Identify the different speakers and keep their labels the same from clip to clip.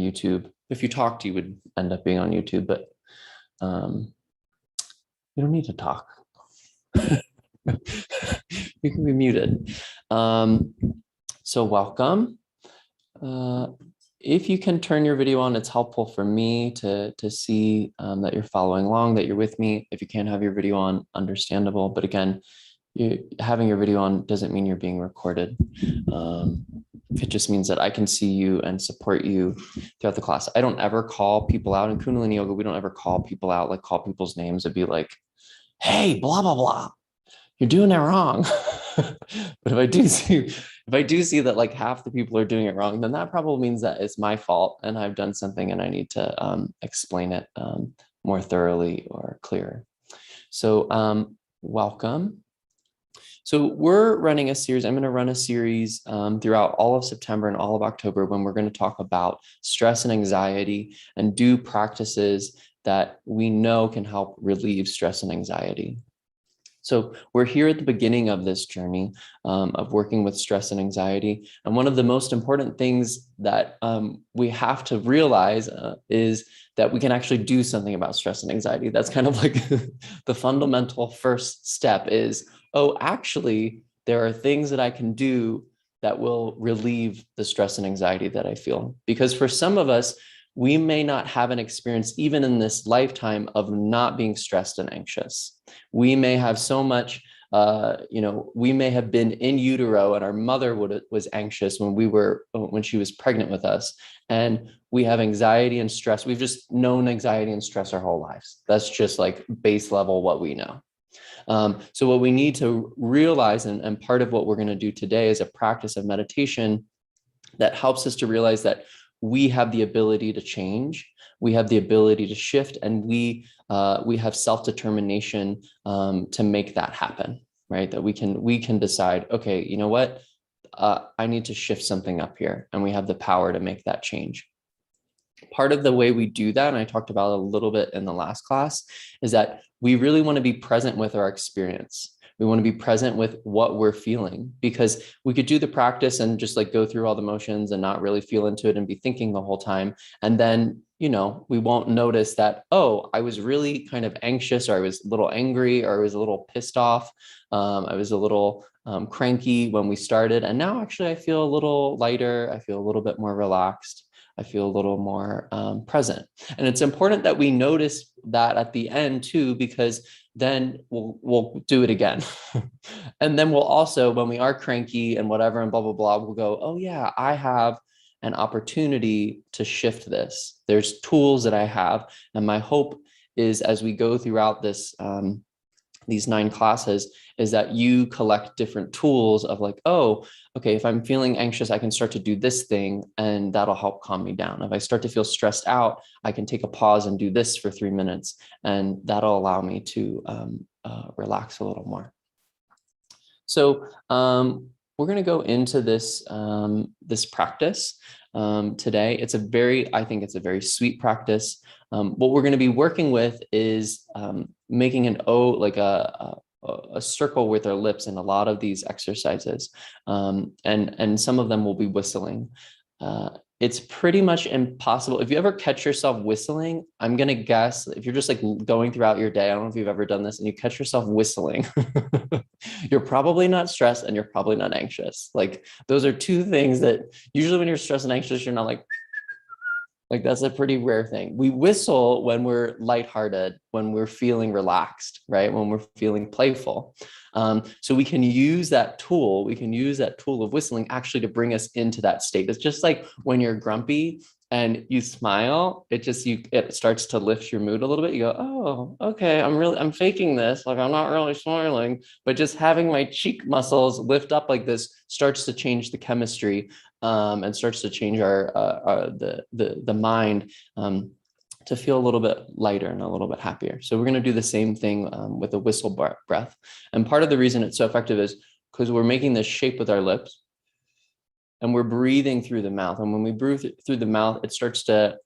Speaker 1: YouTube. If you talked, you would end up being on YouTube, but you don't need to talk. You can be muted. So welcome. If you can turn your video on, it's helpful for me to see that you're following along, that you're with me. If you can't have your video on, understandable. But again, having your video on doesn't mean you're being recorded. It just means that I can see you and support you throughout the class. I don't ever call people out in Kundalini Yoga. We don't ever call people out, like call people's names and be like, hey, blah, blah, blah, you're doing it wrong. But if I do see that like half the people are doing it wrong, then that probably means that it's my fault and I've done something and I need to explain it more thoroughly or clearer. So welcome. So we're running a series. I'm going to run a series throughout all of September and all of October when we're going to talk about stress and anxiety and do practices that we know can help relieve stress and anxiety. So we're here at the beginning of this journey of working with stress and anxiety. And one of the most important things that we have to realize is that we can actually do something about stress and anxiety. That's kind of like the fundamental first step is, oh, actually, there are things that I can do that will relieve the stress and anxiety that I feel. Because for some of us, we may not have an experience even in this lifetime of not being stressed and anxious. We may have so much, we may have been in utero and our mother was anxious when she was pregnant with us. And we have anxiety and stress. We've just known anxiety and stress our whole lives. That's just like base level what we know. So what we need to realize, and part of what we're going to do today is a practice of meditation that helps us to realize that we have the ability to change, we have the ability to shift, and we have self-determination to make that happen, right? That we can decide, okay, you know what? I need to shift something up here, and we have the power to make that change. Part of the way we do that, and I talked about a little bit in the last class, is that we really want to be present with our experience. We want to be present with what we're feeling, because we could do the practice and just like go through all the motions and not really feel into it and be thinking the whole time. And then, we won't notice that, oh, I was really kind of anxious, or I was a little angry, or I was a little pissed off. I was a little cranky when we started. And now actually I feel a little lighter. I feel a little bit more relaxed. I feel a little more present. And it's important that we notice that at the end too, because then we'll do it again. And then we'll also, when we are cranky and whatever and blah, blah, blah, we'll go, oh yeah, I have an opportunity to shift this. There's tools that I have. And my hope is as we go throughout this, these 9 classes, is that you collect different tools of like, oh, okay, if I'm feeling anxious, I can start to do this thing and that'll help calm me down. If I start to feel stressed out, I can take a pause and do this for 3 minutes, and that'll allow me to relax a little more. So we're going to go into this, this practice today. I think it's a very sweet practice. What we're going to be working with is making an O, like a circle with our lips in a lot of these exercises. And some of them will be whistling. It's pretty much impossible. If you ever catch yourself whistling, I'm going to guess if you're just like going throughout your day, I don't know if you've ever done this, and you catch yourself whistling, you're probably not stressed and you're probably not anxious. Like those are 2 things that usually when you're stressed and anxious, you're not like that's a pretty rare thing. We whistle when we're lighthearted, when we're feeling relaxed, right? When we're feeling playful. So we can use that tool. We can use that tool of whistling actually to bring us into that state. It's just like when you're grumpy and you smile, it starts to lift your mood a little bit. You go, oh, okay, I'm faking this. Like I'm not really smiling, but just having my cheek muscles lift up like this starts to change the chemistry and starts to change the mind to feel a little bit lighter and a little bit happier. So we're going to do the same thing with a whistle breath. And part of the reason it's so effective is because we're making this shape with our lips and we're breathing through the mouth. And when we breathe through the mouth, it starts to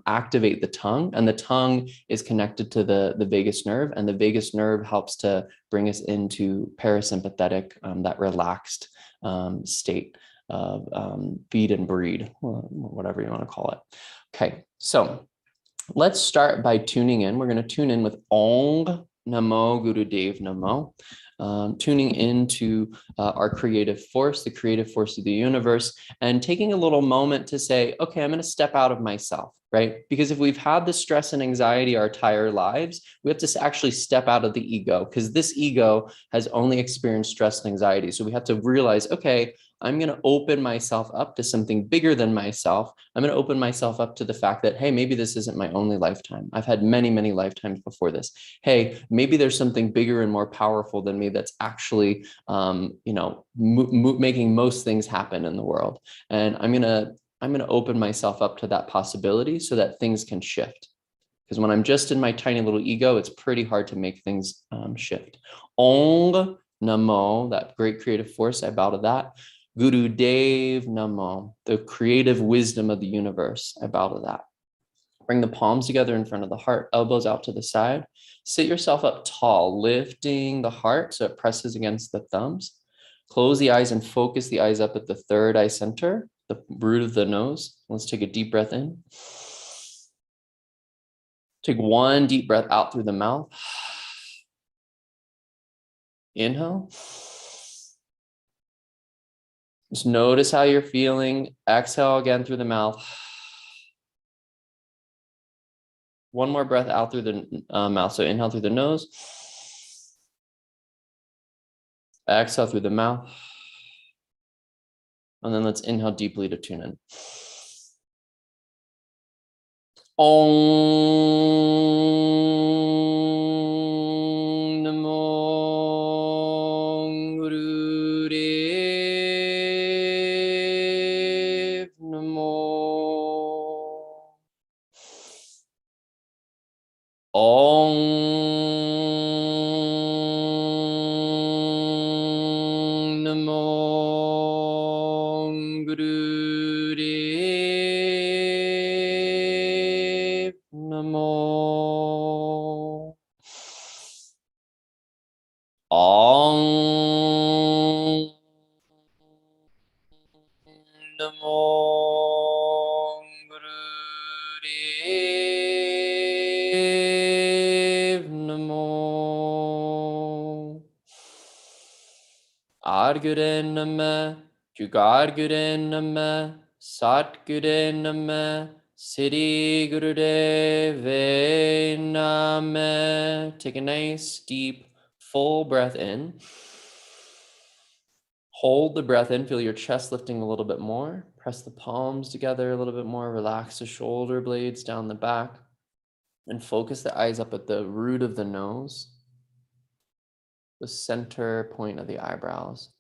Speaker 1: activate the tongue, and the tongue is connected to the vagus nerve, and the vagus nerve helps to bring us into parasympathetic, that relaxed state. feed and breed, whatever you want to call it. Okay, so let's start by tuning in. We're going to tune in with Ong Namo Gurudev Namo, tuning into our creative force, the creative force of the universe, and taking a little moment to say, okay, I'm going to step out of myself, right? Because if we've had the stress and anxiety our entire lives, we have to actually step out of the ego, because this ego has only experienced stress and anxiety. So we have to realize, okay, I'm going to open myself up to something bigger than myself. I'm going to open myself up to the fact that, hey, maybe this isn't my only lifetime. I've had many, many lifetimes before this. Hey, maybe there's something bigger and more powerful than me that's actually, making most things happen in the world. And I'm going to open myself up to that possibility so that things can shift. Because when I'm just in my tiny little ego, it's pretty hard to make things shift. Ong Namo, that great creative force, I bow to that. Guru Dev Namo, the creative wisdom of the universe, I bow to that. Bring the palms together in front of the heart, elbows out to the side. Sit yourself up tall, lifting the heart so it presses against the thumbs. Close the eyes and focus the eyes up at the third eye center, the root of the nose. Let's take a deep breath in. Take one deep breath out through the mouth. Inhale. Just notice how you're feeling. Exhale again through the mouth. One more breath out through the mouth. So inhale through the nose. Exhale through the mouth. And then let's inhale deeply to tune in. Om Namo Gurudev Namo. Om Namo Gurudev Namo. Om Namo Gurudev Namo. Adgure Nama, Jugadgure Nama, Satgure Nama, Siddhi Gurudeve Nama. Take a nice, deep, full breath in. Hold the breath in, feel your chest lifting a little bit more. Press the palms together a little bit more. Relax the shoulder blades down the back. And focus the eyes up at the root of the nose, the center point of the eyebrows.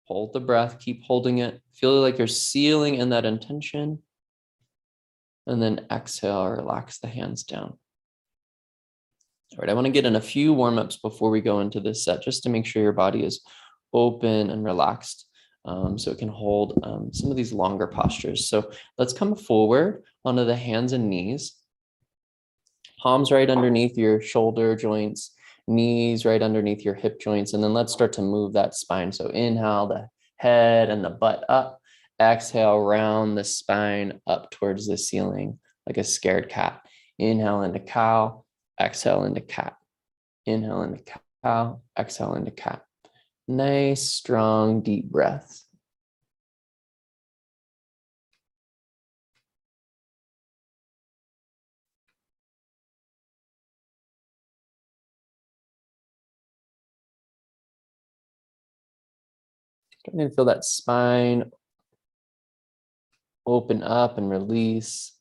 Speaker 1: Hold the breath, keep holding it. Feel like you're sealing in that intention. And then exhale, relax the hands down. All right, I want to get in a few warm-ups before we go into this set, just to make sure your body is open and relaxed, so it can hold some of these longer postures. So let's come forward onto the hands and knees. Palms right underneath your shoulder joints, knees right underneath your hip joints, and then let's start to move that spine. So inhale the head and the butt up. Exhale, round the spine up towards the ceiling like a scared cat. Inhale into cow, exhale into cat. Inhale into cow, exhale into cat. Nice, strong, deep breaths. Starting to feel that spine open up and release.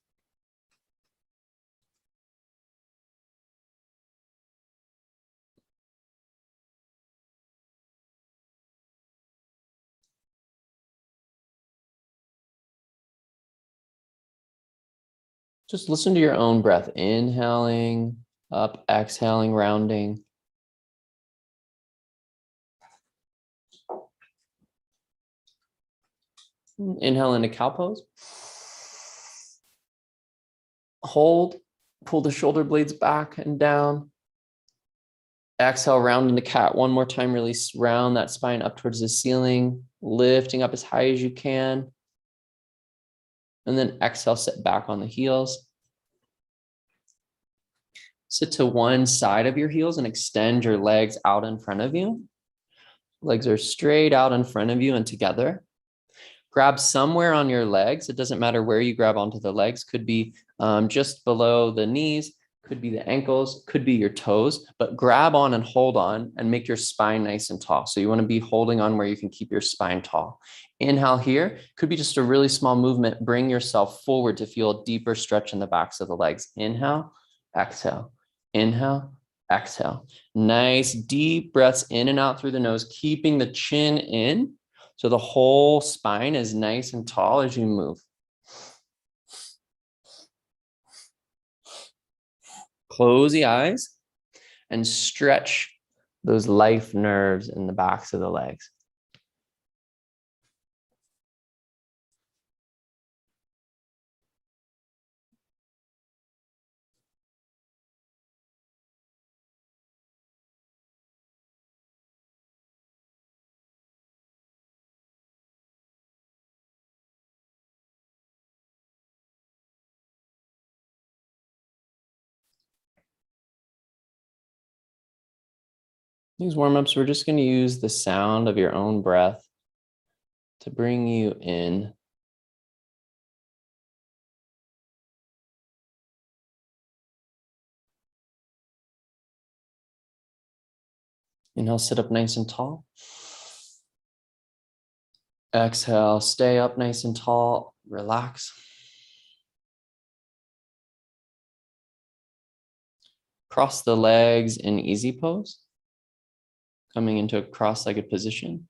Speaker 1: Just listen to your own breath. Inhaling up, exhaling, rounding. Inhale into cow pose. Hold, pull the shoulder blades back and down. Exhale, round into cat. One more time, release, round that spine up towards the ceiling, lifting up as high as you can. And then exhale, sit back on the heels. Sit to one side of your heels and extend your legs out in front of you. Legs are straight out in front of you and together. Grab somewhere on your legs. It doesn't matter where you grab onto the legs. Could be just below the knees, could be the ankles, could be your toes, but grab on and hold on and make your spine nice and tall. So you want to be holding on where you can keep your spine tall. Inhale here, could be just a really small movement. Bring yourself forward to feel a deeper stretch in the backs of the legs. Inhale, exhale, inhale, exhale. Nice deep breaths in and out through the nose, keeping the chin in. So the whole spine is nice and tall as you move. Close the eyes and stretch those life nerves in the backs of the legs. These warm-ups, we're just going to use the sound of your own breath to bring you in. Inhale, sit up nice and tall. Exhale, stay up nice and tall, relax. Cross the legs in easy pose, coming into a cross-legged position.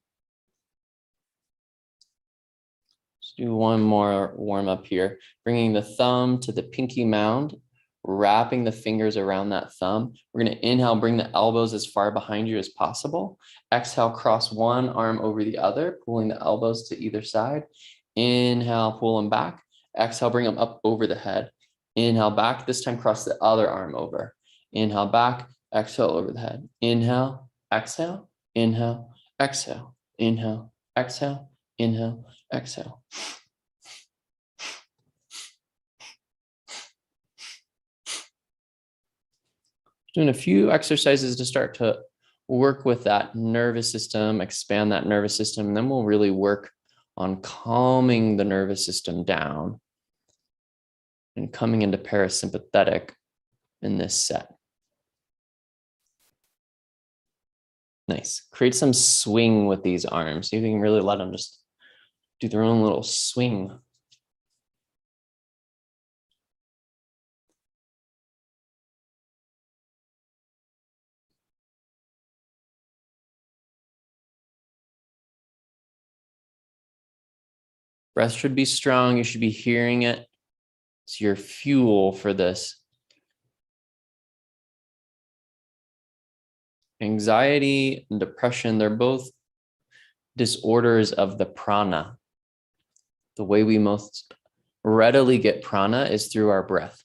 Speaker 1: Let's do one more warm up here, bringing the thumb to the pinky mound, wrapping the fingers around that thumb. We're going to inhale, bring the elbows as far behind you as possible. Exhale, cross one arm over the other, pulling the elbows to either side. Inhale, pull them back. Exhale, bring them up over the head. Inhale, back. This time, cross the other arm over. Inhale, back. Exhale, over the head. Inhale, exhale, inhale, exhale, inhale, exhale, inhale, exhale. Doing a few exercises to start to work with that nervous system, expand that nervous system, and then we'll really work on calming the nervous system down and coming into parasympathetic in this set. Nice. Create some swing with these arms. See if you can really let them just do their own little swing. Breath should be strong. You should be hearing it. It's your fuel for this. Anxiety and depression, they're both disorders of the prana. The way we most readily get prana is through our breath.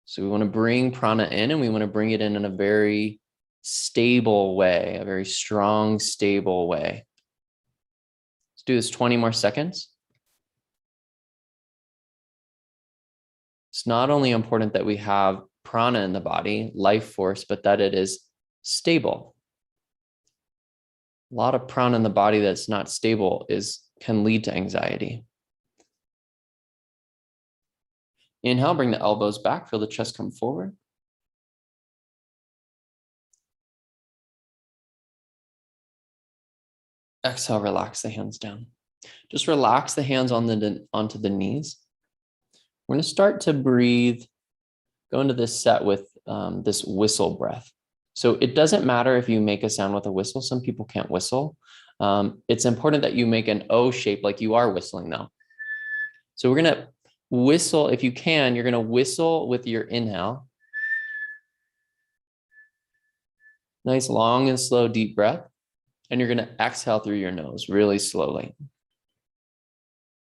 Speaker 1: So we want to bring prana in, and we want to bring it in a very stable way, a very strong, stable way. Let's do this 20 more seconds. It's not only important that we have prana in the body, life force, but that it is stable. A lot of prana in the body that's not stable can lead to anxiety. Inhale, bring the elbows back, feel the chest come forward. Exhale, relax the hands down. Just relax the hands onto the knees. We're going to start to breathe, go into this set with this whistle breath. So it doesn't matter if you make a sound with a whistle. Some people can't whistle. It's important that you make an O shape like you are whistling though. So we're going to whistle. If you can, you're going to whistle with your inhale. Nice, long and slow, deep breath. And you're going to exhale through your nose really slowly.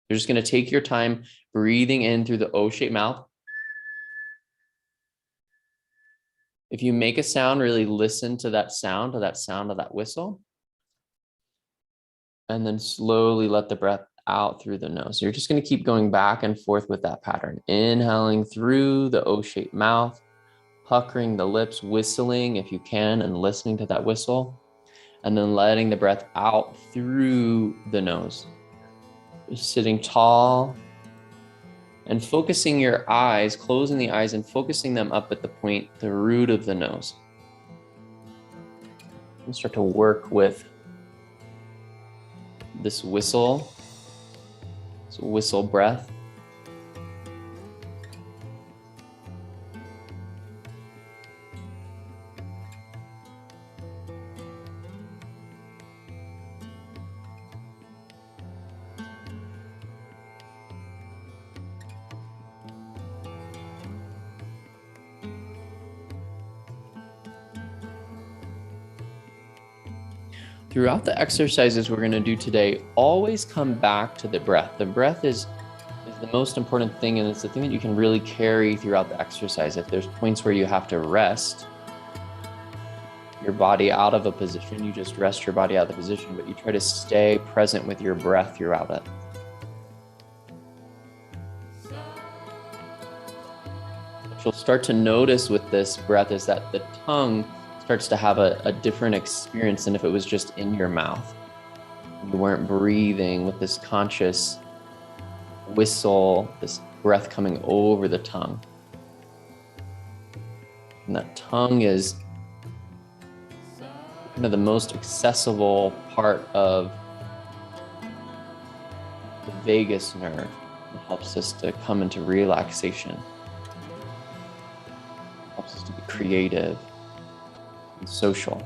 Speaker 1: You're just going to take your time breathing in through the O-shaped mouth. If you make a sound, really listen to that sound of that whistle. And then slowly let the breath out through the nose. So you're just going to keep going back and forth with that pattern. Inhaling through the O-shaped mouth, puckering the lips, whistling if you can, and listening to that whistle. And then letting the breath out through the nose. Just sitting tall and focusing your eyes, closing the eyes and focusing them up at the point, the root of the nose. And start to work with this whistle breath. Throughout the exercises we're going to do today, always come back to the breath. The breath is the most important thing, and it's the thing that you can really carry throughout the exercise. If there's points where you have to rest your body out of a position, you just rest your body out of the position, but you try to stay present with your breath throughout it. What you'll start to notice with this breath is that the tongue starts to have a different experience than if it was just in your mouth. You weren't breathing with this conscious whistle, this breath coming over the tongue. And that tongue is kind of the most accessible part of the vagus nerve. It helps us to come into relaxation. It helps us to be creative and social.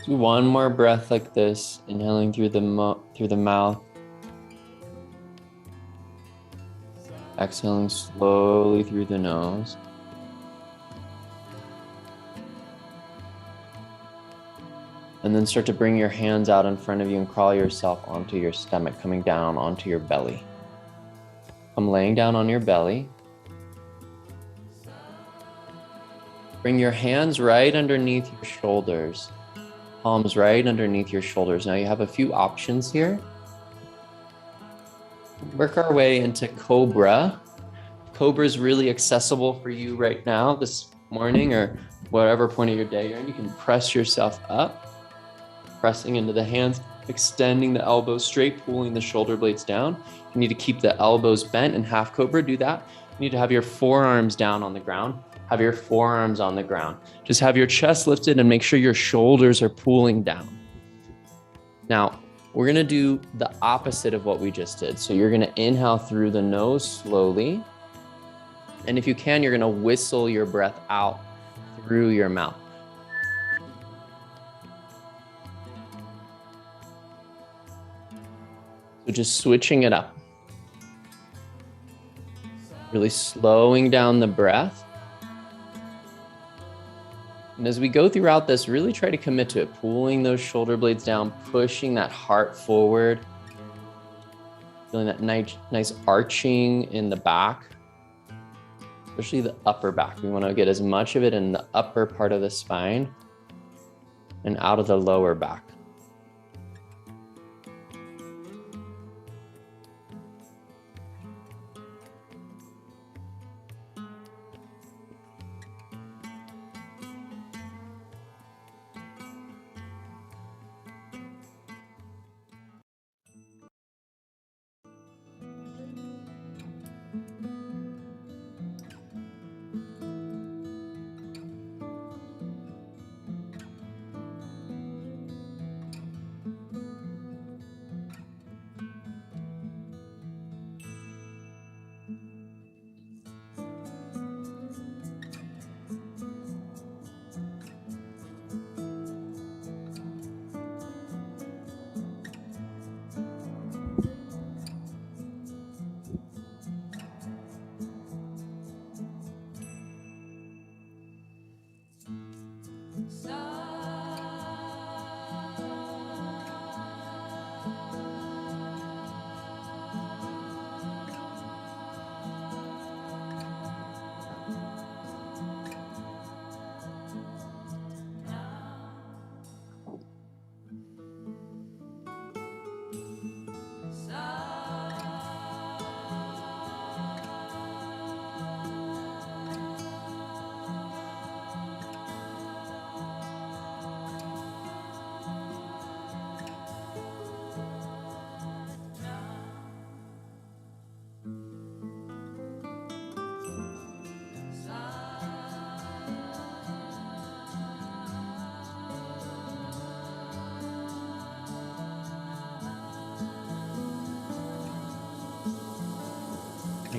Speaker 1: Do one more breath like this, inhaling through the mouth, exhaling slowly through the nose. And then start to bring your hands out in front of you and crawl yourself onto your stomach, coming down onto your belly. Come laying down on your belly. Bring your hands right underneath your shoulders, palms right underneath your shoulders. Now you have a few options here. Work our way into Cobra. Cobra is really accessible for you right now, this morning, or whatever point of your day you're in. You can press yourself up, pressing into the hands, extending the elbows straight, pulling the shoulder blades down. You need to keep the elbows bent in half Cobra. Do that. You need to have your forearms down on the ground. Have your forearms on the ground. Just have your chest lifted and make sure your shoulders are pulling down. Now, we're gonna do the opposite of what we just did. So you're gonna inhale through the nose slowly. And if you can, you're gonna whistle your breath out through your mouth. So just switching it up. Really slowing down the breath. And as we go throughout this, really try to commit to it, pulling those shoulder blades down, pushing that heart forward, feeling that nice arching in the back, especially the upper back. We want to get as much of it in the upper part of the spine and out of the lower back.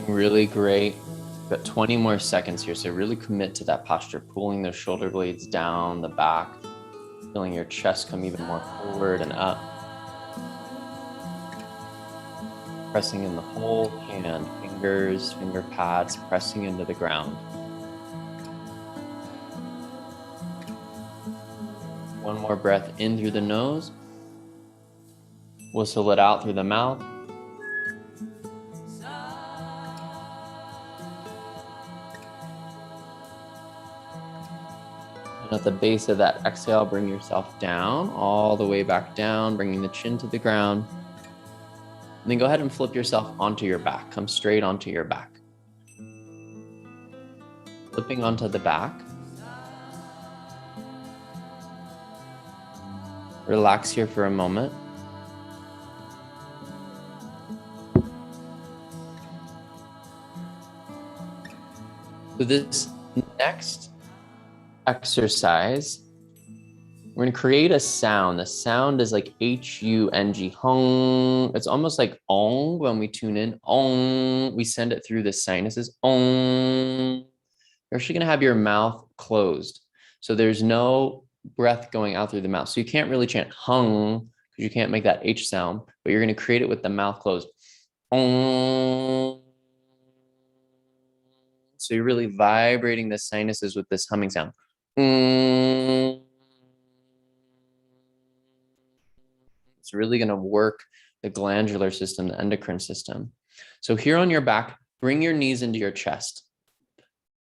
Speaker 1: Really great. We've got 20 more seconds here, so really commit to that posture, pulling those shoulder blades down the back, feeling your chest come even more forward and up. Pressing in the whole hand, fingers, finger pads, pressing into the ground. One more breath in through the nose. Whistle it out through the mouth. At the base of that exhale, bring yourself down, all the way back down, bringing the chin to the ground. And then go ahead and flip yourself onto your back. Come straight onto your back. Flipping onto the back. Relax here for a moment. So this next exercise, we're going to create a sound. The sound is like H-U-N-G, hung. It's almost like ong when we tune in. Ong. We send it through the sinuses. Ong. You're actually going to have your mouth closed. So there's no breath going out through the mouth. So you can't really chant hung because you can't make that H sound, but you're going to create it with the mouth closed. Ong. So you're really vibrating the sinuses with this humming sound. It's really going to work the glandular system, the endocrine system. So here on your back, bring your knees into your chest.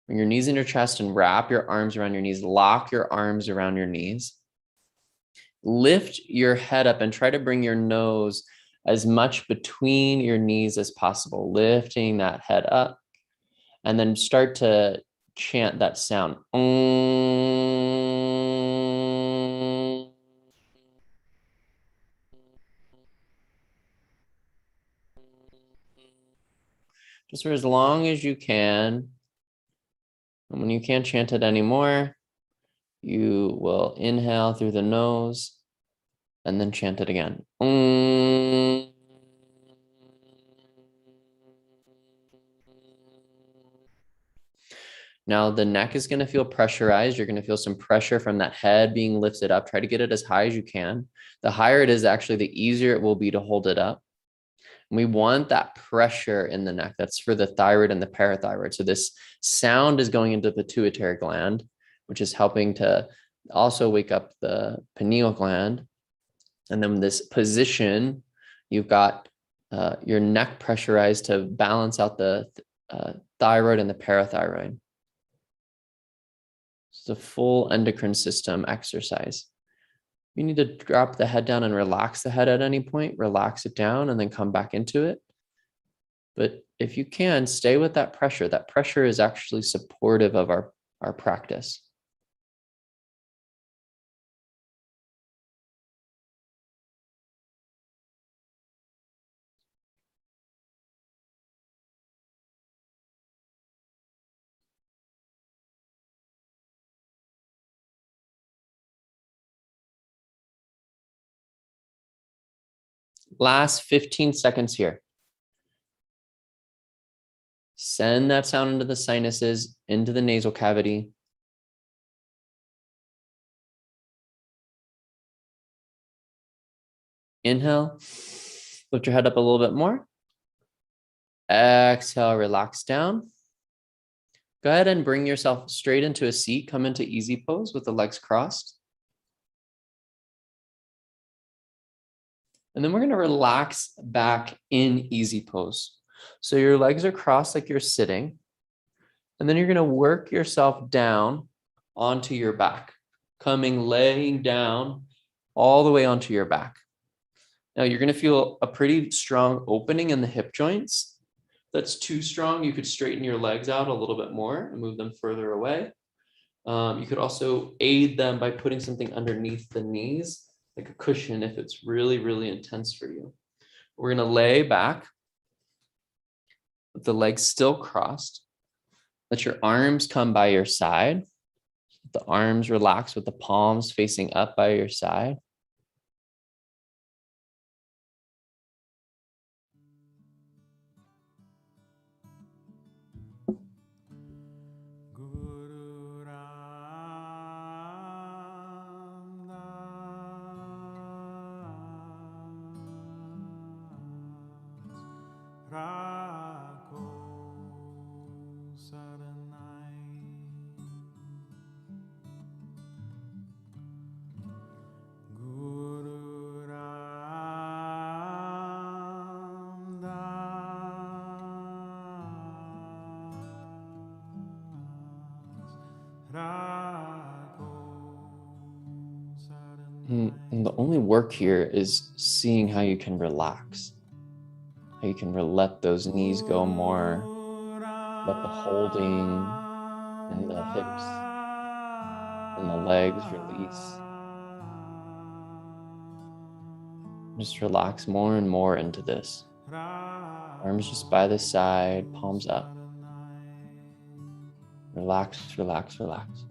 Speaker 1: Bring your knees in your chest and wrap your arms around your knees. Lock your arms around your knees. Lift your head up and try to bring your nose as much between your knees as possible, lifting that head up, and then start to chant that sound. Just for as long as you can. And when you can't chant it anymore, you will inhale through the nose and then chant it again. Now the neck is going to feel pressurized. You're going to feel some pressure from that head being lifted up. Try to get it as high as you can. The higher it is, actually, the easier it will be to hold it up. And we want that pressure in the neck. That's for the thyroid and the parathyroid. So this sound is going into the pituitary gland, which is helping to also wake up the pineal gland. And then this position, you've got your neck pressurized to balance out the thyroid and the parathyroid. It's a full endocrine system exercise. You need to drop the head down and relax the head at any point, relax it down and then come back into it. But if you can, stay with that pressure. That pressure is actually supportive of our practice. Last 15 seconds here. Send that sound into the sinuses, into the nasal cavity. Inhale, lift your head up a little bit more. Exhale, relax down. Go ahead and bring yourself straight into a seat. Come into easy pose with the legs crossed. And then we're going to relax back in easy pose. So your legs are crossed like you're sitting. And then you're going to work yourself down onto your back, laying down all the way onto your back. Now you're going to feel a pretty strong opening in the hip joints. If that's too strong, you could straighten your legs out a little bit more and move them further away. You could also aid them by putting something underneath the knees, like a cushion, if it's really, really intense for you. We're going to lay back with the legs still crossed. Let your arms come by your side. The arms relax with the palms facing up by your side. And the only work here is seeing how you can relax, how you can let those knees go more, let the holding and the hips and the legs release. Just relax more and more into this. Arms just by the side, palms up. Relax, relax, relax.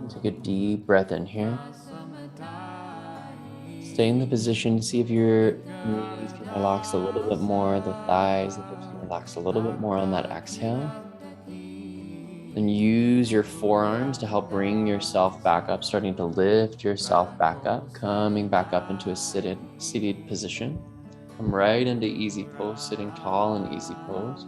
Speaker 1: Take a deep breath in here. Stay in the position. See if your knees can relax a little bit more, the thighs, the hips can relax a little bit more on that exhale. And use your forearms to help bring yourself back up, starting to lift yourself back up, coming back up into a seated position. Come right into easy pose, sitting tall in easy pose.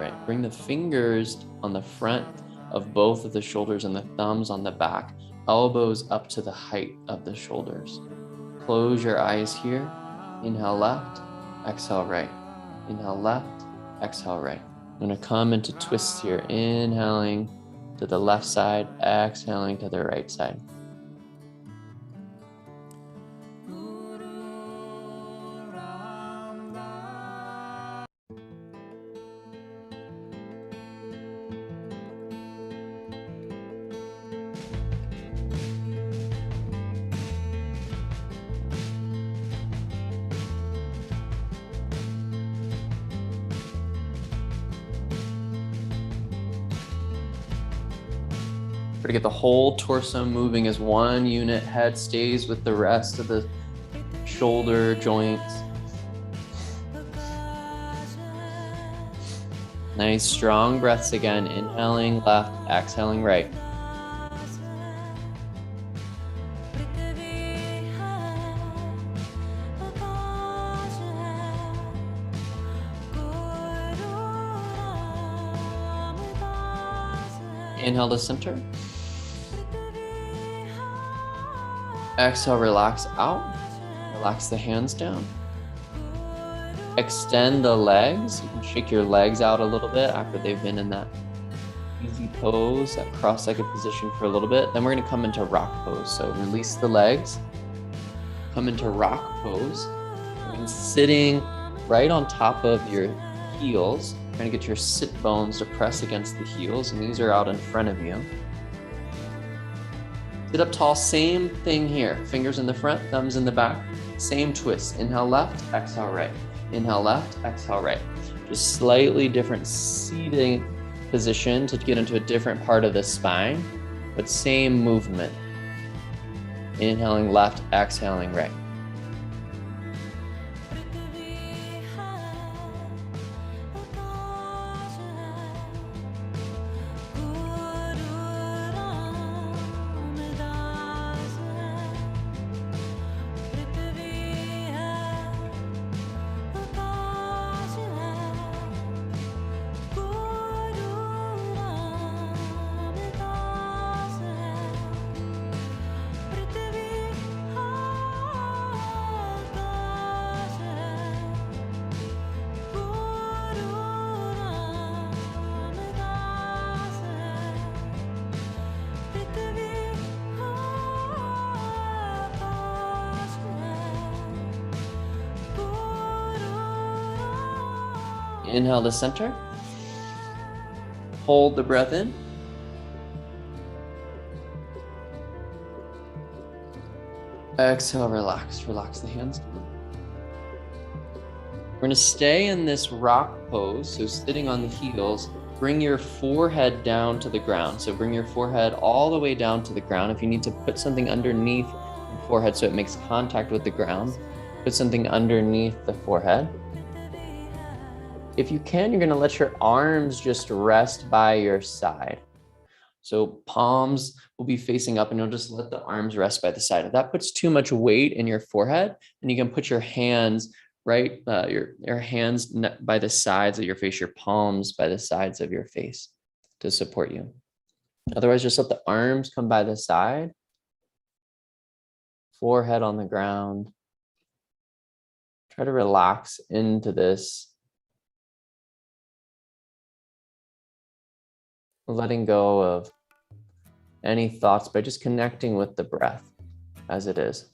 Speaker 1: Right, bring the fingers on the front of both of the shoulders and the thumbs on the back, elbows up to the height of the shoulders. Close your eyes here. Inhale left, exhale right. Inhale left, exhale right. I'm gonna come into twists here. Inhaling to the left side, exhaling to the right side. Try to get the whole torso moving as one unit. Head stays with the rest of the shoulder joints. Nice strong breaths again. Inhaling left, exhaling right. Inhale to center. Exhale, relax out. Relax the hands down. Extend the legs. You can shake your legs out a little bit after they've been in that easy pose, that cross-legged position for a little bit. Then we're gonna come into rock pose. So release the legs, come into rock pose. And sitting right on top of your heels, trying to get your sit bones to press against the heels, and these are out in front of you. Sit up tall, same thing here. Fingers in the front, thumbs in the back. Same twist. Inhale left, exhale right. Inhale left, exhale right. Just slightly different seating position to get into a different part of the spine, but same movement. Inhaling left, exhaling right. Inhale to center. Hold the breath in. Exhale, relax. Relax the hands. We're going to stay in this rock pose, so sitting on the heels. Bring your forehead down to the ground. So bring your forehead all the way down to the ground. If you need to put something underneath your forehead so it makes contact with the ground, put something underneath the forehead. If you can, you're going to let your arms just rest by your side. So palms will be facing up and you'll just let the arms rest by the side. If that puts too much weight in your forehead, then you can put your hands right, your hands by the sides of your face, your palms by the sides of your face to support you. Otherwise, just let the arms come by the side, forehead on the ground. Try to relax into this, letting go of any thoughts by just connecting with the breath as it is.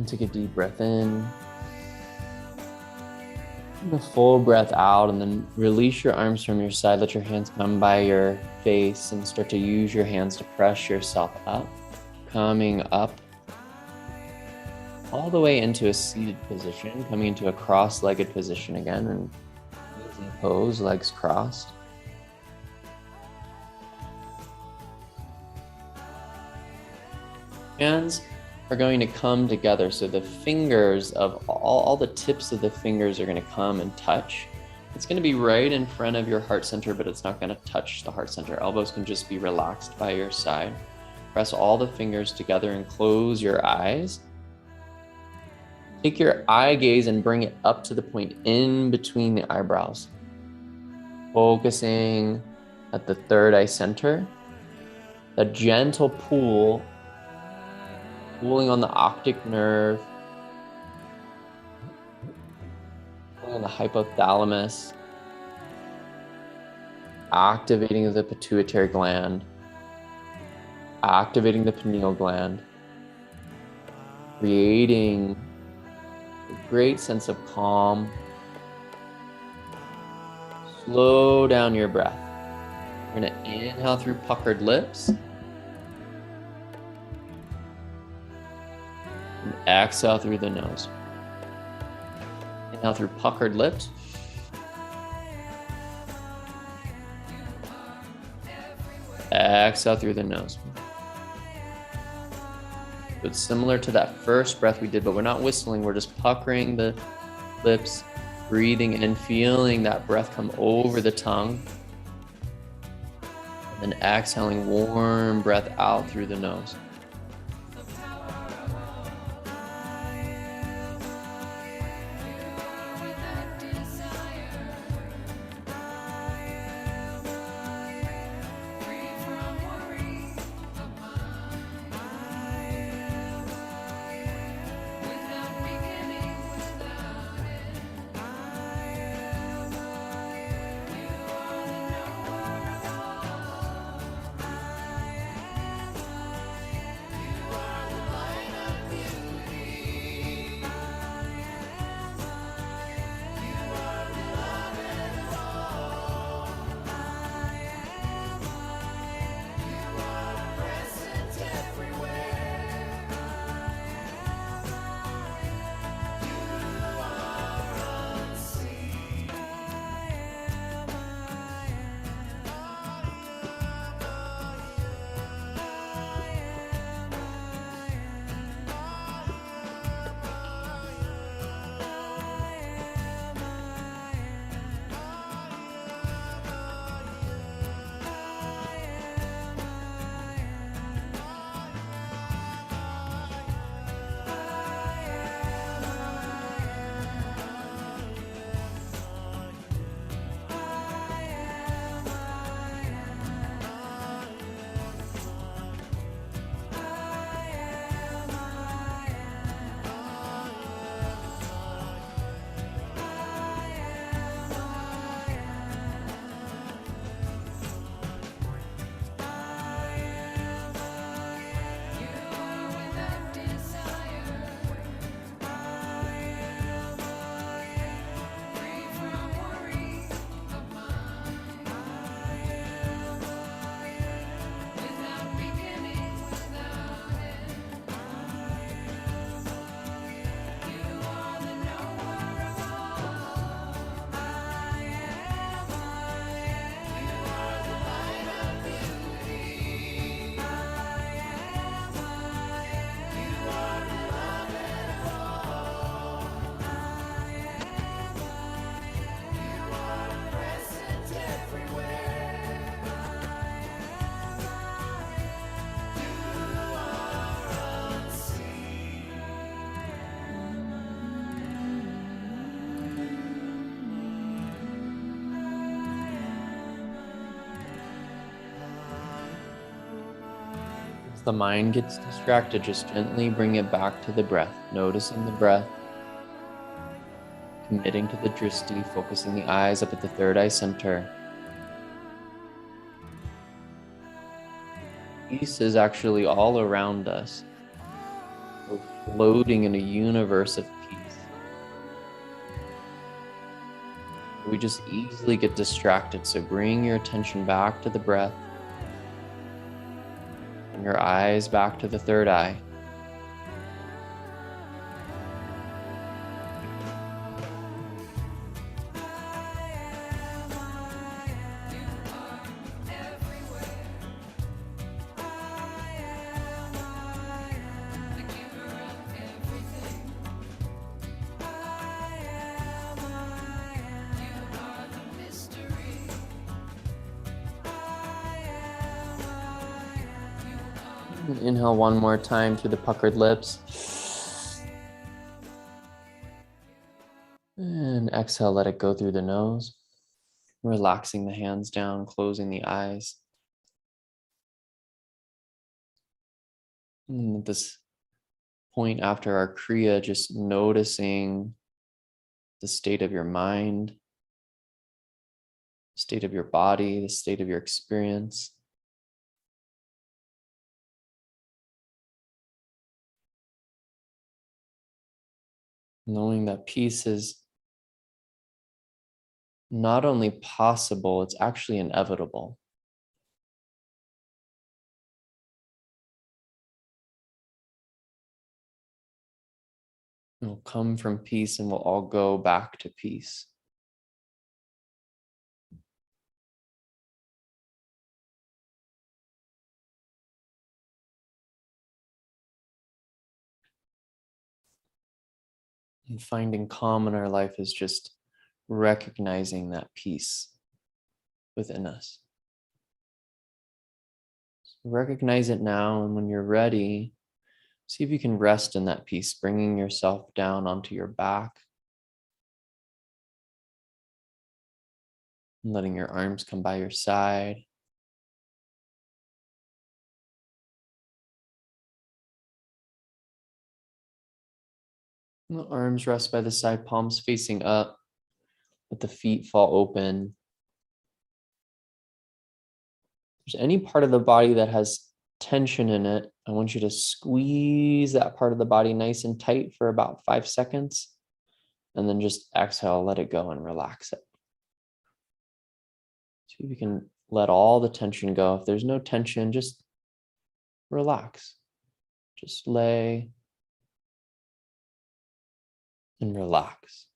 Speaker 1: Take a deep breath in. And a full breath out, and then release your arms from your side. Let your hands come by your face and start to use your hands to press yourself up, coming up all the way into a seated position, coming into a cross-legged position again, and pose, legs crossed. Hands are going to come together. So the fingers of all the tips of the fingers are going to come and touch. It's going to be right in front of your heart center, but it's not going to touch the heart center. Elbows can just be relaxed by your side. Press all the fingers together and close your eyes. Take your eye gaze and bring it up to the point in between the eyebrows. Focusing at the third eye center. A gentle pull, pulling on the optic nerve, the hypothalamus, activating the pituitary gland, activating the pineal gland, creating a great sense of calm. Slow down your breath. We're going to inhale through puckered lips. And exhale through the nose. Inhale through puckered lips. Exhale through the nose. So it's similar to that first breath we did, but we're not whistling. We're just puckering the lips, breathing in, feeling that breath come over the tongue. And then exhaling warm breath out through the nose. The mind gets distracted, just gently bring it back to the breath, noticing the breath, committing to the drishti, focusing the eyes up at the third eye center. Peace is actually all around us. We're floating in a universe of peace. We just easily get distracted, so bring your attention back to the breath. Your eyes back to the third eye. Inhale one more time through the puckered lips. And exhale, let it go through the nose. Relaxing the hands down, closing the eyes. And at this point after our Kriya, just noticing the state of your mind, the state of your body, the state of your experience. Knowing that peace is not only possible, it's actually inevitable. It will come from peace and we'll all go back to peace. And finding calm in our life is just recognizing that peace within us. So recognize it now, and when you're ready, see if you can rest in that peace, bringing yourself down onto your back, and letting your arms come by your side. And the arms rest by the side, palms facing up. Let the feet fall open. If there's any part of the body that has tension in it, I want you to squeeze that part of the body nice and tight for about 5 seconds, and then just exhale, let it go and relax it. See if you can let all the tension go. If there's no tension, just relax. Just lay and relax.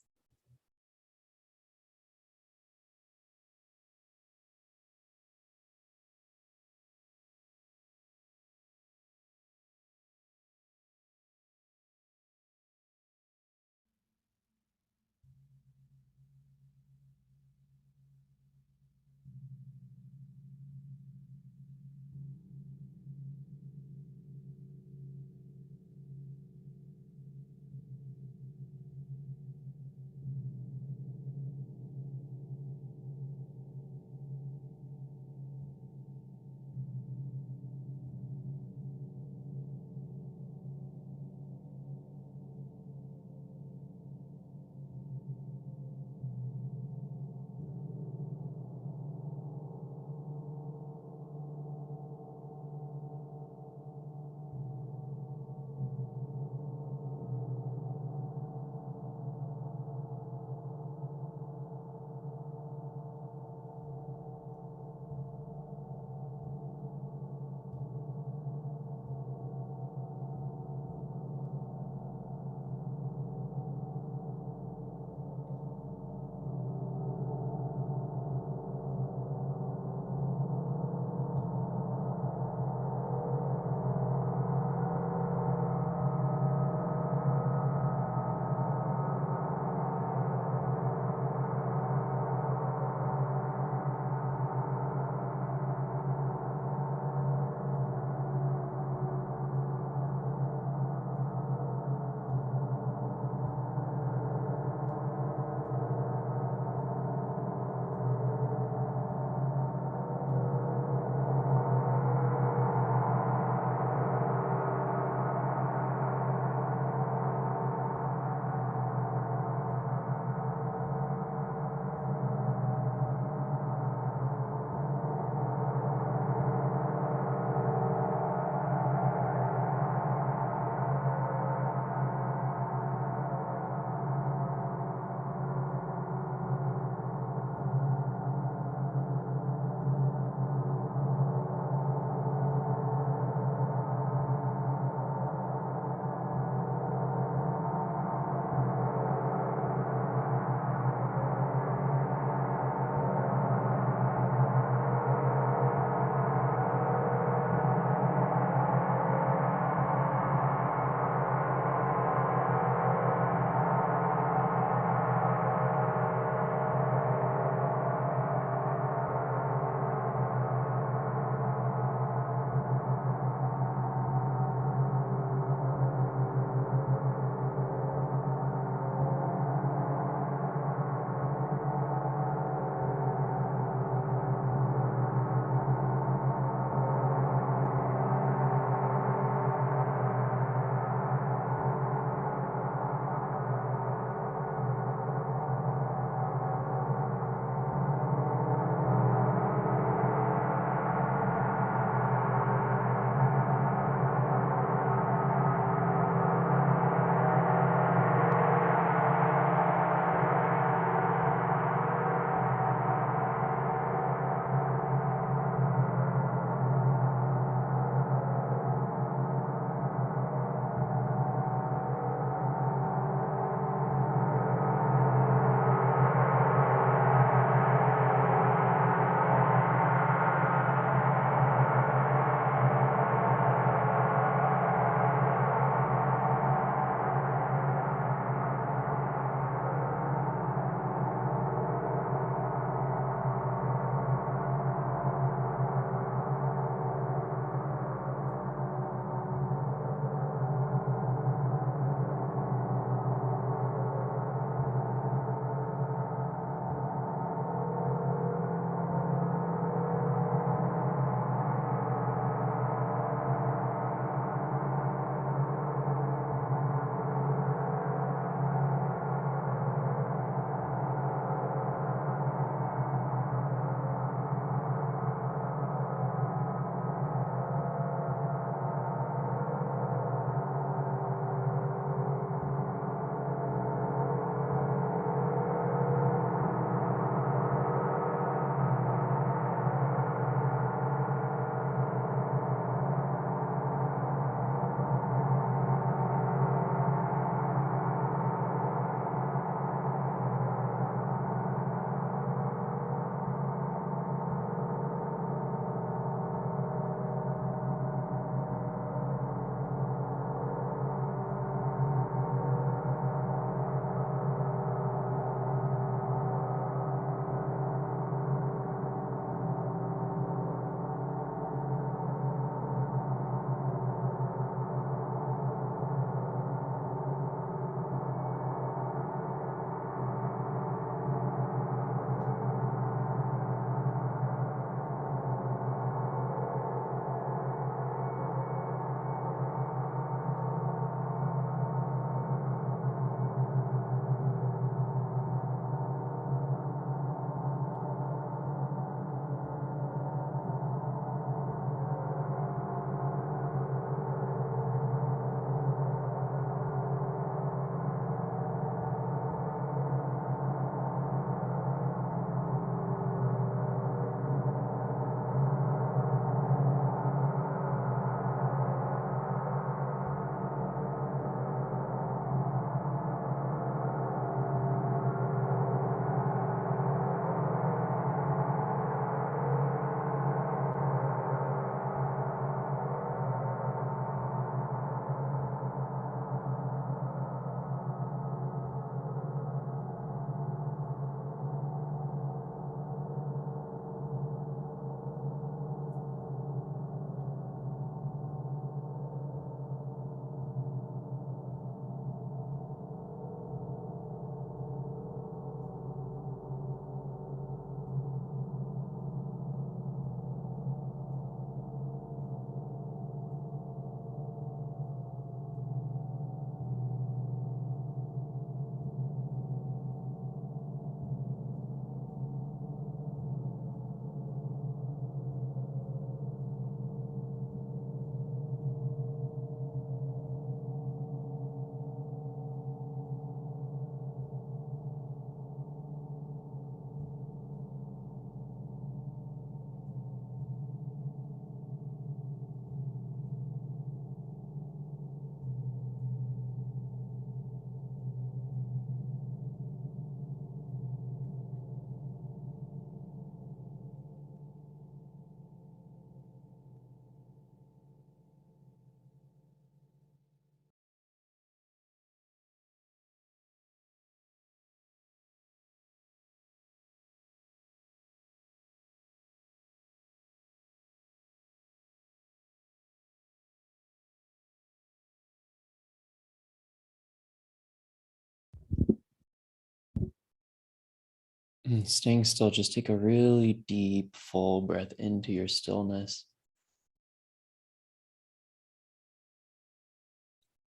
Speaker 1: Staying still, just take a really deep, full breath into your stillness.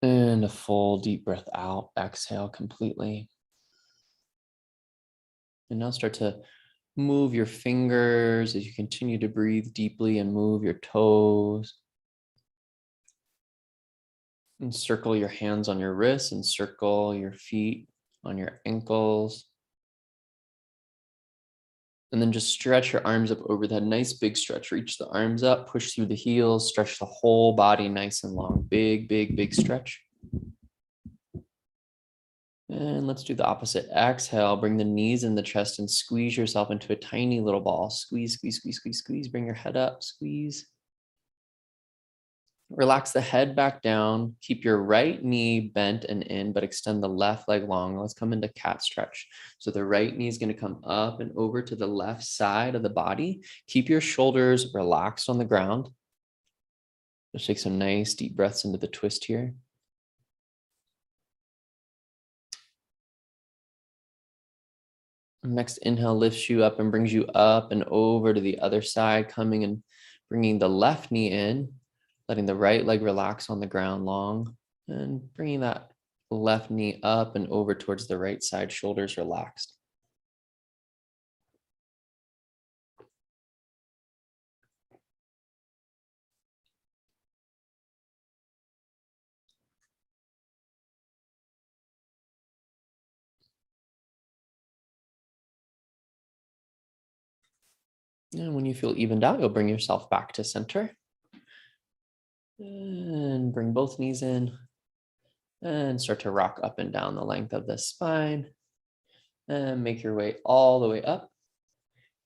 Speaker 1: And a full, deep breath out. Exhale completely. And now start to move your fingers as you continue to breathe deeply and move your toes. And circle your hands on your wrists and circle your feet on your ankles. And then just stretch your arms up over that nice big stretch. Reach the arms up, push through the heels, stretch the whole body nice and long. Big, big, big stretch. And let's do the opposite. Exhale, bring the knees in the chest and squeeze yourself into a tiny little ball. Squeeze, squeeze, squeeze, squeeze, squeeze. Bring your head up, squeeze. Relax the head back down. Keep your right knee bent and in, but extend the left leg long. Let's come into cat stretch. So the right knee is going to come up and over to the left side of the body. Keep your shoulders relaxed on the ground. Just take some nice deep breaths into the twist here. Next inhale lifts you up and brings you up and over to the other side, coming and bringing the left knee in, letting the right leg relax on the ground long, and bringing that left knee up and over towards the right side, shoulders relaxed. And when you feel evened out, you'll bring yourself back to center. And bring both knees in. And start to rock up and down the length of the spine. And make your way all the way up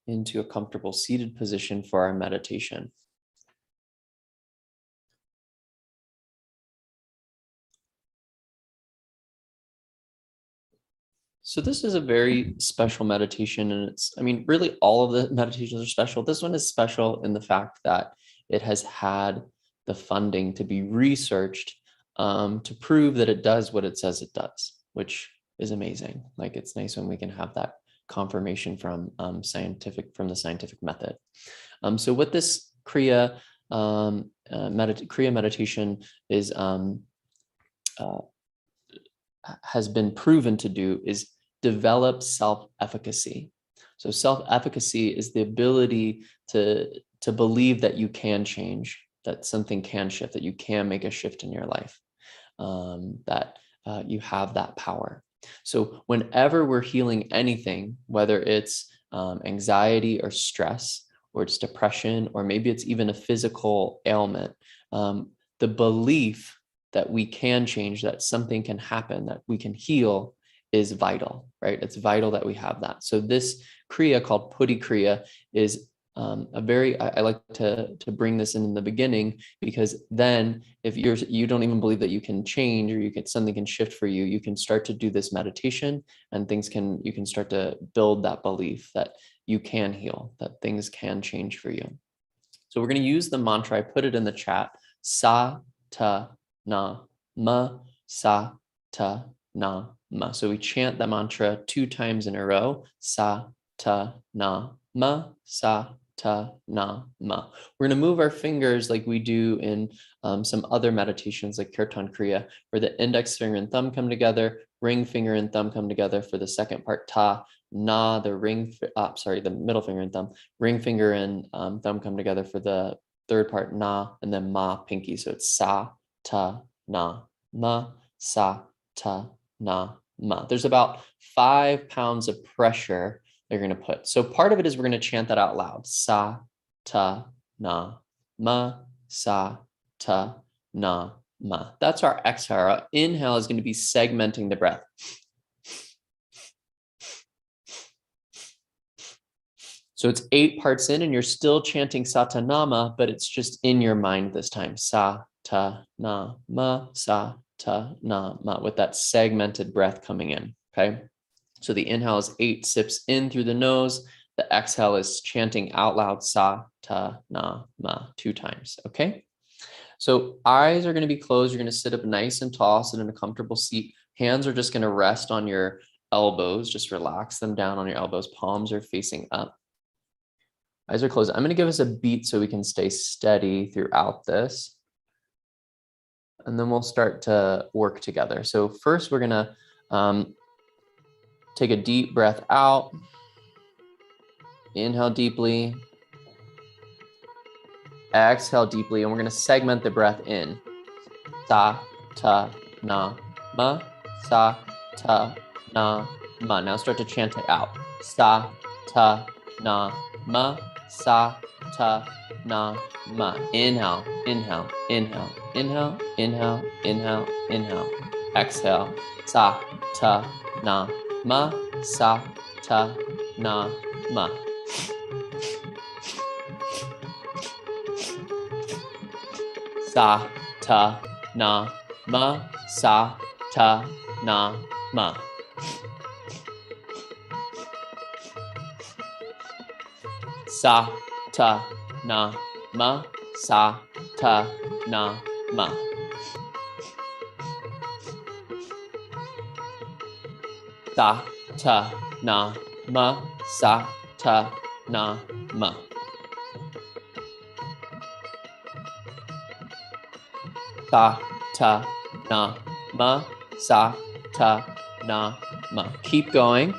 Speaker 1: into a comfortable seated position for our meditation. So this is a very special meditation, and really all of the meditations are special. This one is special in the fact that it has had the funding to be researched to prove that it does what it says it does, which is amazing. Like, it's nice when we can have that confirmation from the scientific method. So what this Kriya meditation is has been proven to do is develop self-efficacy. So self-efficacy is the ability to believe that you can change, that something can shift, that you can make a shift in your life, that you have that power. So whenever we're healing anything, whether it's anxiety or stress, or it's depression, or maybe it's even a physical ailment, the belief that we can change, that something can happen, that we can heal is vital, right? It's vital that we have that. So this Kriya called Putti Kriya is I like to bring this in the beginning, because then if you don't even believe that you can change, or something can shift for you, you can start to do this meditation, and you can start to build that belief that you can heal, that things can change for you. So we're going to use the mantra. I put it in the chat. Sa ta na ma, sa ta na ma. So we chant the mantra 2 times in a row. Sa ta na ma, sa ta na ma. We're going to move our fingers like we do in some other meditations like Kirtan Kriya, where the index finger and thumb come together, ring finger and thumb come together for the second part. Ta na, the middle finger and thumb, ring finger and thumb come together for the third part. Na, and then ma, pinky. So it's sa ta na ma, sa ta na ma. There's about 5 pounds of pressure they're going to put. So part of it is we're going to chant that out loud. Sa ta na ma, sa ta na ma. That's our exhale. Our inhale is going to be segmenting the breath. So it's 8 parts in, and you're still chanting Satanama, but it's just in your mind this time. Sa ta na ma, sa ta na ma, with that segmented breath coming in. Okay. So the inhale is 8 sips in through the nose. The exhale is chanting out loud sa ta na ma 2 times. Okay. So eyes are going to be closed. You're going to sit up nice and tall, sit in a comfortable seat. Hands are just going to rest on your elbows. Just relax them down on your elbows. Palms are facing up. Eyes are closed. I'm going to give us a beat so we can stay steady throughout this. And then we'll start to work together. So first we're going to take a deep breath out. Inhale deeply. Exhale deeply. And we're going to segment the breath in. Sa, ta, na, ma. Sa, ta, na, ma. Now start to chant it out. Sa, ta, na, ma. Sa, ta, na, ma. Inhale, inhale, inhale, inhale, inhale, inhale, inhale. Exhale. Sa, ta, na, ma. Sa, ta, na, ma. Sa, ta, na, ma. Sa, ta, na, ma. Sa, ta, na, ma. Sa, ta, na, ma. Sa, ta, na, ma. Sa, ta, na, ma. Sa, ta, na, ma. Sa, ta, na, ma. Keep going.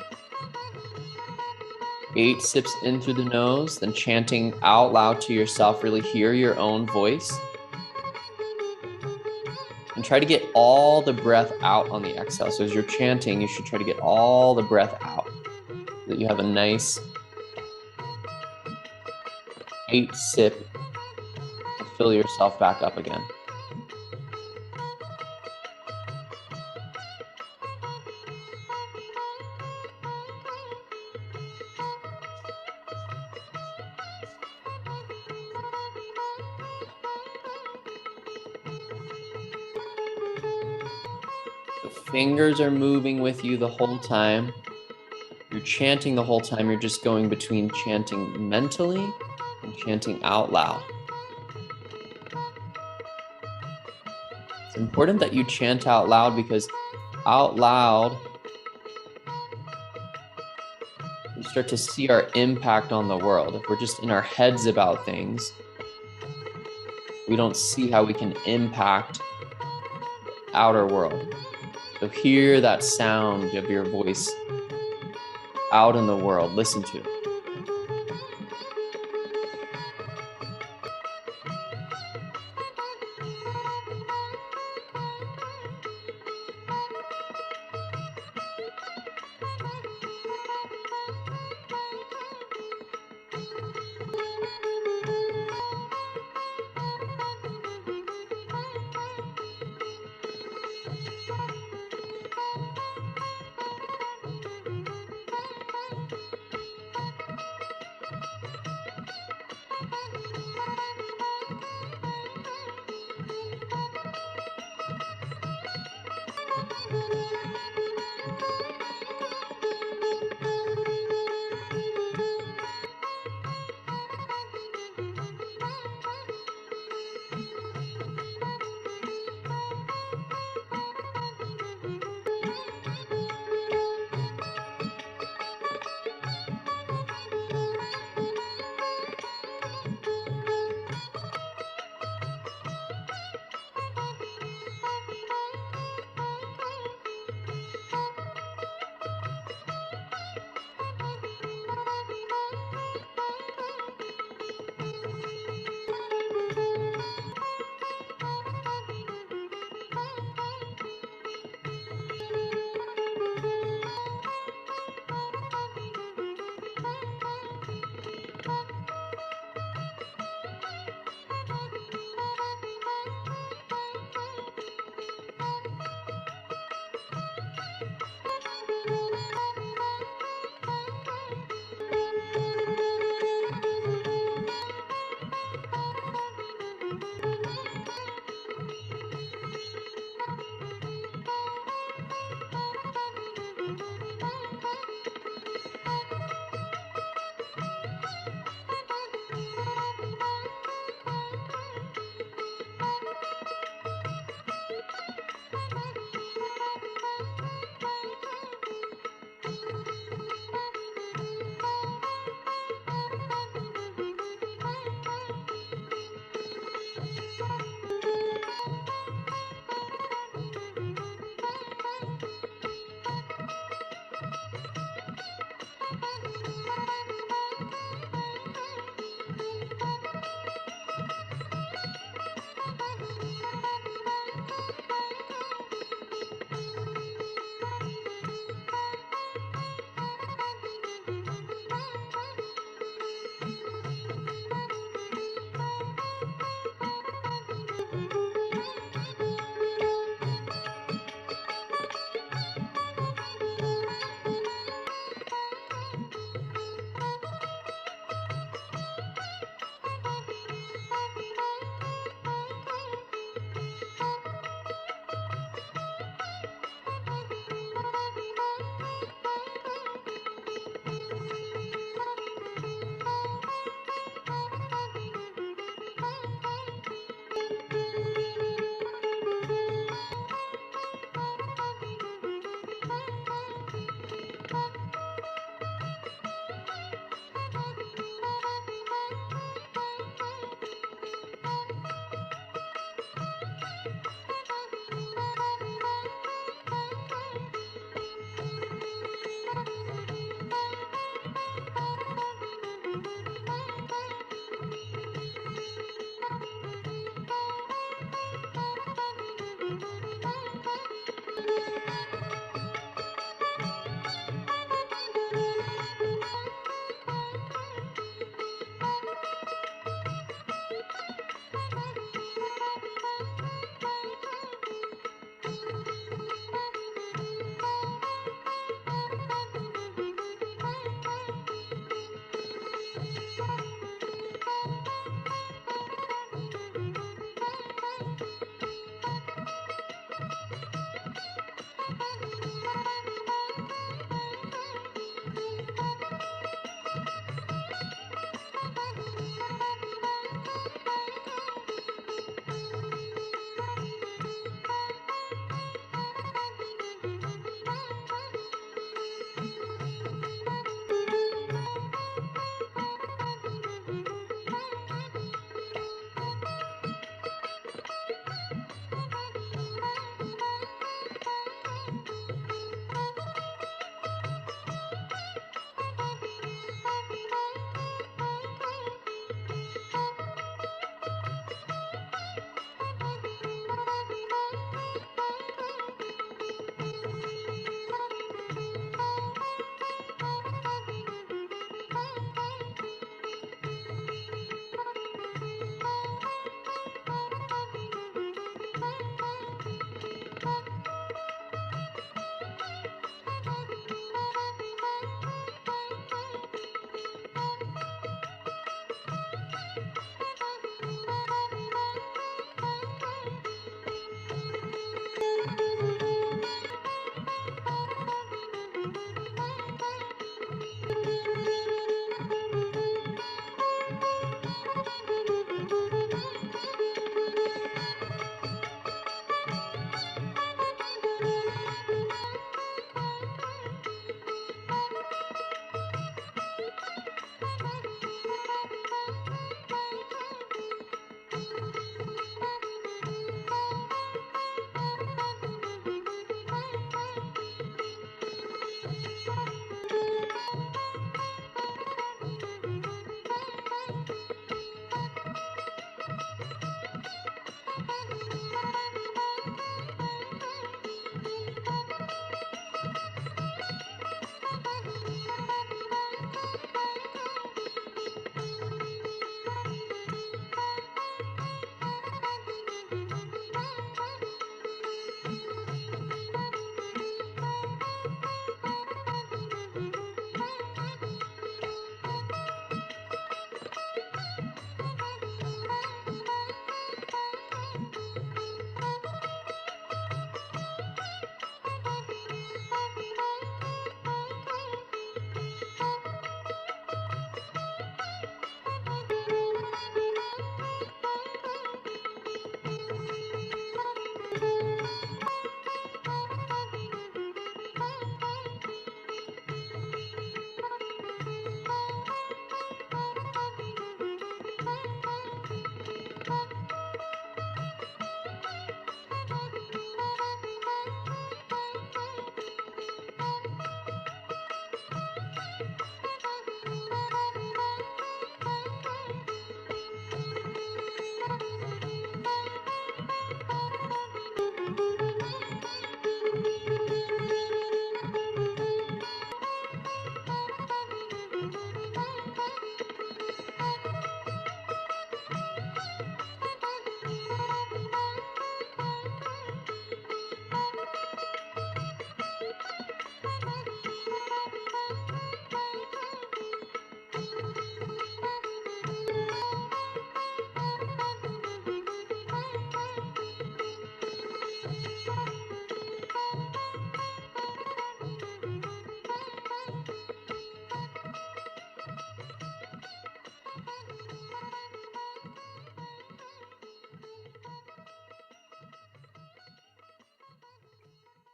Speaker 1: 8 sips in through the nose, then chanting out loud to yourself. Really hear your own voice. And try to get all the breath out on the exhale. So as you're chanting, you should try to get all the breath out so that you have a nice 8 sip to fill yourself back up again. The fingers are moving with you the whole time. You're chanting the whole time. You're just going between chanting mentally and chanting out loud. It's important that you chant out loud because out loud, we start to see our impact on the world. If we're just in our heads about things, we don't see how we can impact the outer world. So hear that sound of your voice out in the world. Listen to it.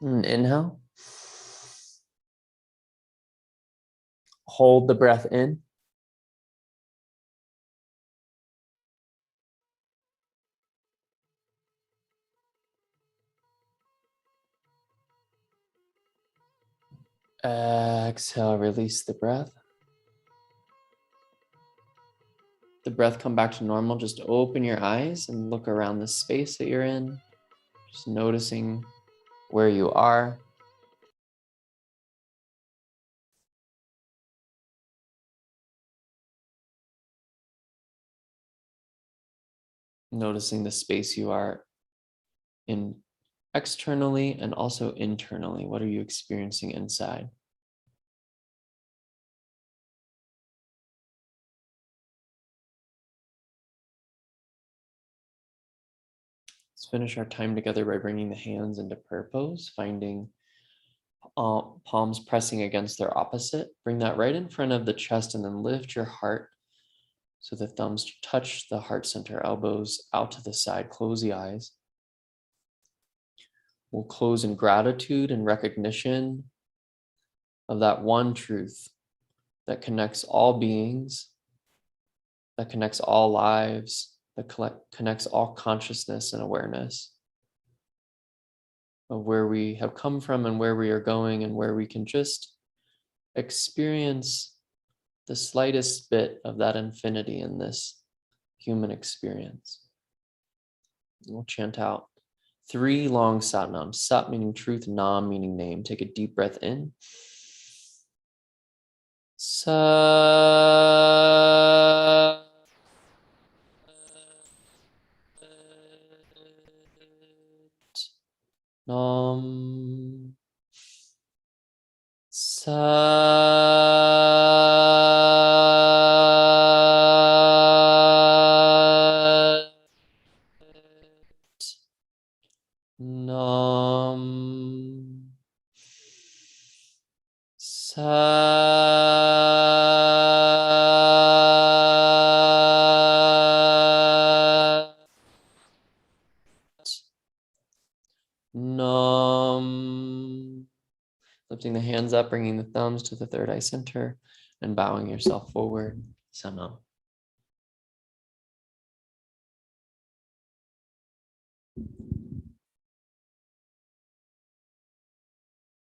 Speaker 1: And inhale. Hold the breath in. Exhale, release the breath. The breath come back to normal. Just open your eyes and look around the space that you're in. Just noticing where you are. Noticing the space you are in externally and also internally. What are you experiencing inside? Let's finish our time together by bringing the hands into prayer pose, finding palms pressing against their opposite. Bring that right in front of the chest and then lift your heart so the thumbs touch the heart center, elbows out to the side. Close the eyes. We'll close in gratitude and recognition of that one truth that connects all beings, that connects all lives, that connects all consciousness and awareness of where we have come from and where we are going, and where we can just experience the slightest bit of that infinity in this human experience. We'll chant out 3 long sat nams. Sat meaning truth, nam meaning name. Take a deep breath in. Sat nam. Sat nam. Sat nam. Lifting the hands up, bringing the thumbs to the third eye center, and bowing yourself forward. Sanam.